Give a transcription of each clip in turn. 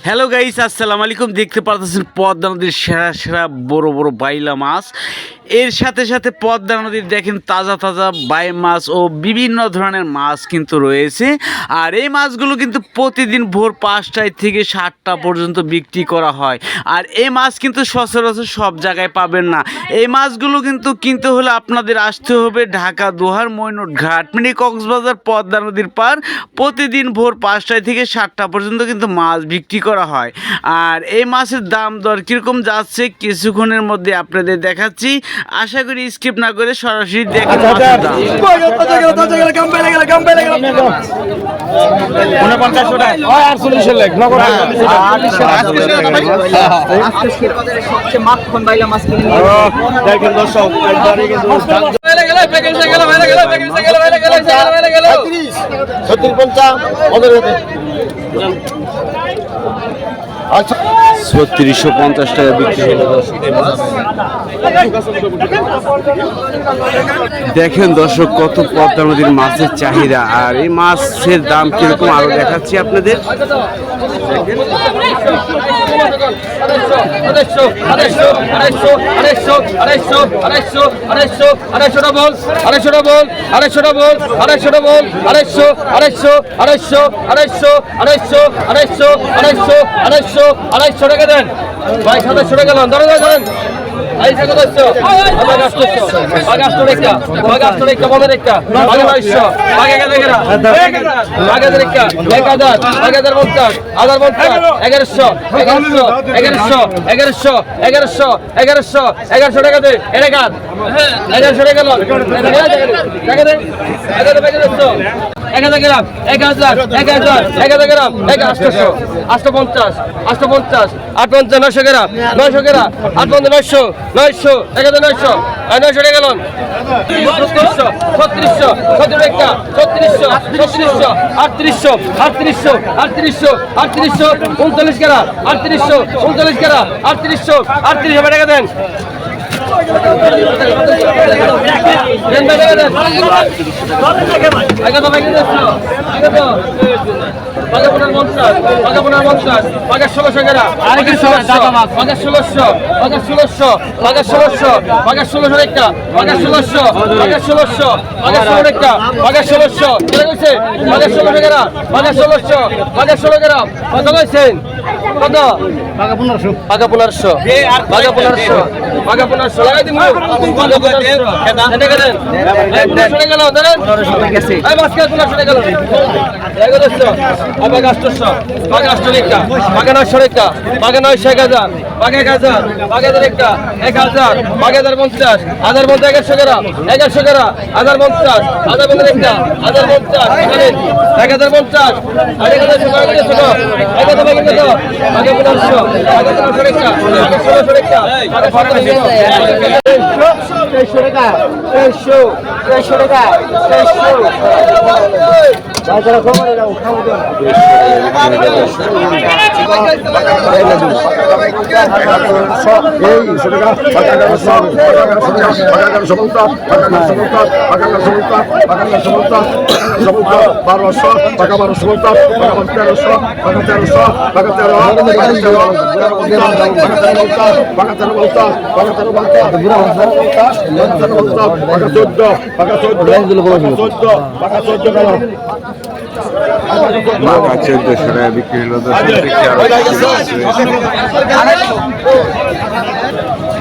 Hello guys, আসসালামু আলাইকুম। দেখতে পাচ্ছেন পদ্মা নদীর সেরা সেরা বড় বড় বাইলা মাছ। এর সাথে সাথে পদ্মা নদীর দেখেন তাজা তাজা বাই মাছ ও বিভিন্ন ধরনের মাছ কিন্তু রয়েছে। আর এই মাছগুলো কিন্তু প্রতিদিন ভোর 5টায় থেকে 7টা পর্যন্ত বিক্রি করা হয়। আর এই মাছ কিন্তু সচরাচর সব জায়গায় পাবেন না। এই মাছগুলো কিন্তু কিনতে হলে আপনাদের আসতে হবে ঢাকা দোহার মৈনট ঘাট মিনি কক্সবাজার পদ্মা নদীর পার। প্রতিদিন ভোর 5টায় থেকে 7টা পর্যন্ত কিন্তু মাছ বিক্রি করা হয়। আর এই মাছের দাম দর কীরকম যাচ্ছে কিছুক্ষণের মধ্যে আপনাদের দেখাচ্ছি। আশা করি স্কিপ না করে সরাসরি দেখেন মাছের দাম। আচ্ছা 3650 টাকা বিক্রি হলো। দেখেন দর্শক কত পদ্মা নদীর মাছের চাহিদা। আর এই মাছের দাম কিরকম আরো দেখাচ্ছি আপনাদের। আড়াইশো টাকা দেন ভাই, 700 টাকা দেন, ধরে ধরেন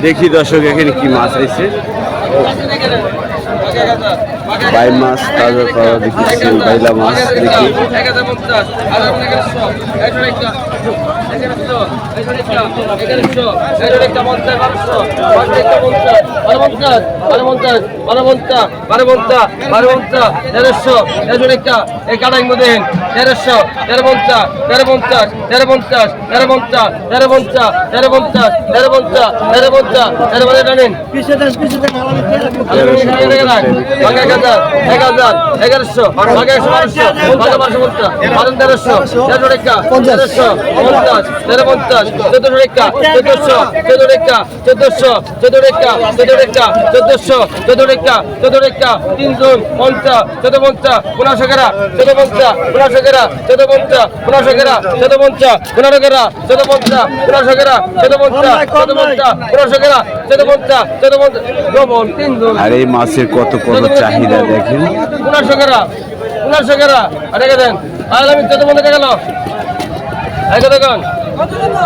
দেখি দর্শক এখানে কি মাছ আছে। বাই মাছ তাজা তাজা দেখি, বাইলা মাছ দেখি। কেরা 1450 1500 কেরা 1450 15 কেরা 1450 1500 কেরা 1450 1450 1500 কেরা 1450 1450 ডবল 3 দল আর এই মাছের কত কত চাহিদা দেখেন। 1500 কেরা 1500 কেরা আরে দেন আর আমি 1450 টাকা গেল এই দেখুন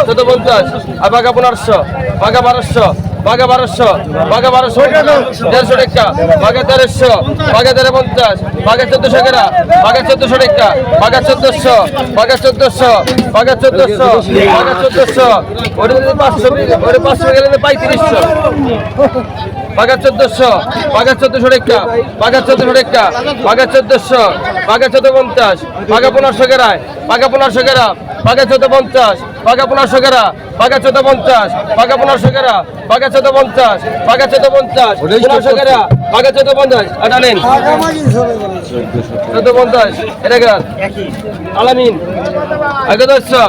1450 আর বাঘা 1500 বাঘা 1200 বাঘা 1200 বাঘা 1200 150 টাকা বাঘা 1300 বাঘা 1350 বাঘা 1400 টাকা বাঘা 1400 টাকা বাঘা 1400 বাঘা 1400 বাঘা 1400 বাঘা 1400 ওরে 500 ওরে 500 গেলে 3500 বাঘা 1400 বাঘা 1400 টাকা বাঘা 1400 টাকা বাঘা 1400 বাঘা 1450 বাঘা 1500 টাকা বাঘা 1500 টাকা বাঘা 1450 বাঘা 1500 টাকা বাঘা 1450 বাঘা 1500 টাকা বাঘা 1450 বাঘা 1450 1500 টাকা বাঘা 1450 এটা নেন 1450 এটা গেল আলামিন আগে 1200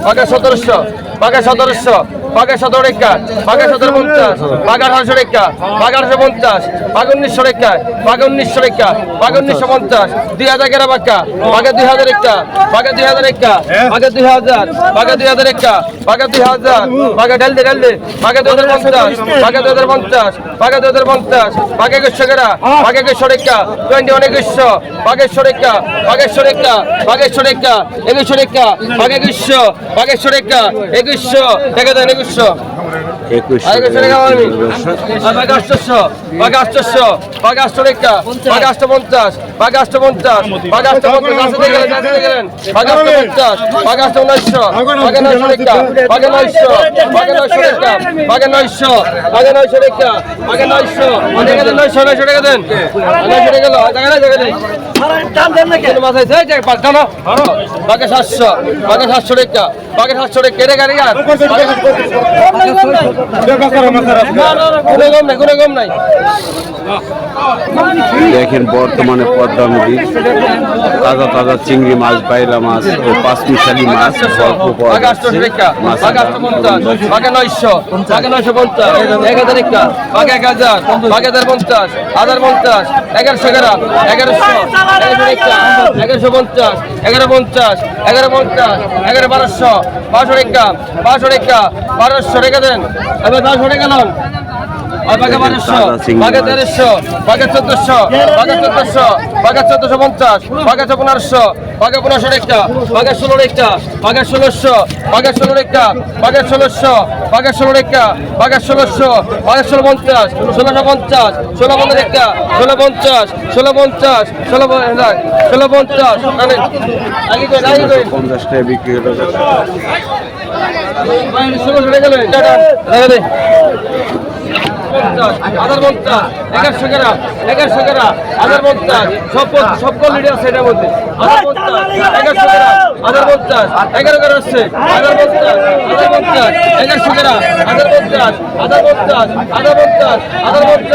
বাঘা 1700 বাঘা 1700 বাঘা 17 টাকা বাঘা 1750 বাঘা 1800 টাকা বাঘা 1850 বাঘা 1900 টাকা বাঘা 1900 টাকা বাঘা 1950 2000 টাকা বাঘা বাঘা 2000 টাকা বাঘা 2000 টাকা বাঘা 2000 বাঘা 2000 টাকা বাঘা 2000 বাঘা ডাল দে বাঘা 2050 বাঘা 2050 বাঘা 2050 বাঘা 100 টাকা বাঘা 100 টাকা 21 100 বাঘা 100 টাকা বাঘা 100 টাকা বাঘা 100 টাকা 100 টাকা বাঘা 100 বাঘা 100 টাকা 100 টাকা দেন 100 বাঘা 800 বাঘা 800 বাঘা 800 টাকা বাঘা 850 বাঘা 850 বাঘা 850 আসতে গেলেন বাঘা 850 বাঘা 900 বাঘা 900 টাকা বাঘা 900 বাঘা 900 টাকা বাঘা 900 বাঘা 900 টাকা বাঘা 900 টাকা দেন 900 টাকা দেন 900 টাকা জায়গা দেন মাথায় যায় পাল্টানো বাঘা 700 বাঘা 700 টাকা বাঘা 700 টাকা কেটে গাড়ি আর কোনো কম নাই দেখেন বর্তমানে পদ্মা নদী তাজা তাজা চিংড়ি মাছ বাইলা মাছ ও পাঁচমিশালি মাছ গল্প পাওয়া যাচ্ছে। বাঘা 950 বাঘা 900 বাঘা 950 1000 টাকা বাঘা 1000 বাঘা 1050 1050 1100 টাকা 1100 টাকা 1150 1150 1150 1200 1200 টাকা 1200 টাকা 1200 টাকা দেন এবার 1200 টাকা নাও বাঘা 1200 বাঘা 1300 বাঘা 1400 বাঘা 1400 বাঘা 1450 বাঘা 1500 বাঘা 1500 টাকা বাঘা 16 টাকা বাঘা 1600 বাঘা 16 টাকা বাঘা 1600 বাঘা 16 টাকা বাঘা 1600 বাঘা 1650 1650 1650 টাকা 1650 1650 1650 আগে কই 50 টাকা বিক্রি হলো। 1600 টাকা গেল টাকা 1050 1100 টাকা 1100 টাকা 1050 সব কোয়ালিটি আছে এটার মধ্যে 1050 1100 টাকা 1050 11 টাকা আছে 1050 1050 1100 টাকা 1050 1050 1050 1050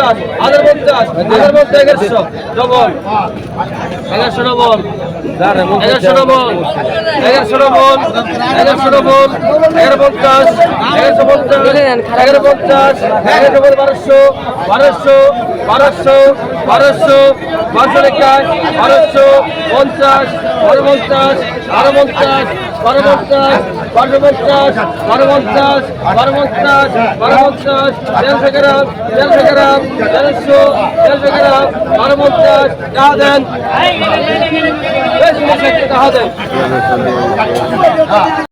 1050 1100 double 1100 double 1100 double 1100 double 1100 double 1150 1150 1200 1200 1200 1200 1200 টাকা 1200 50 1250 1250 1250 1250 1250 1250 150 গ্রাম 150 গ্রাম 150 গ্রাম 1250 টাকা দেন টাকা দেন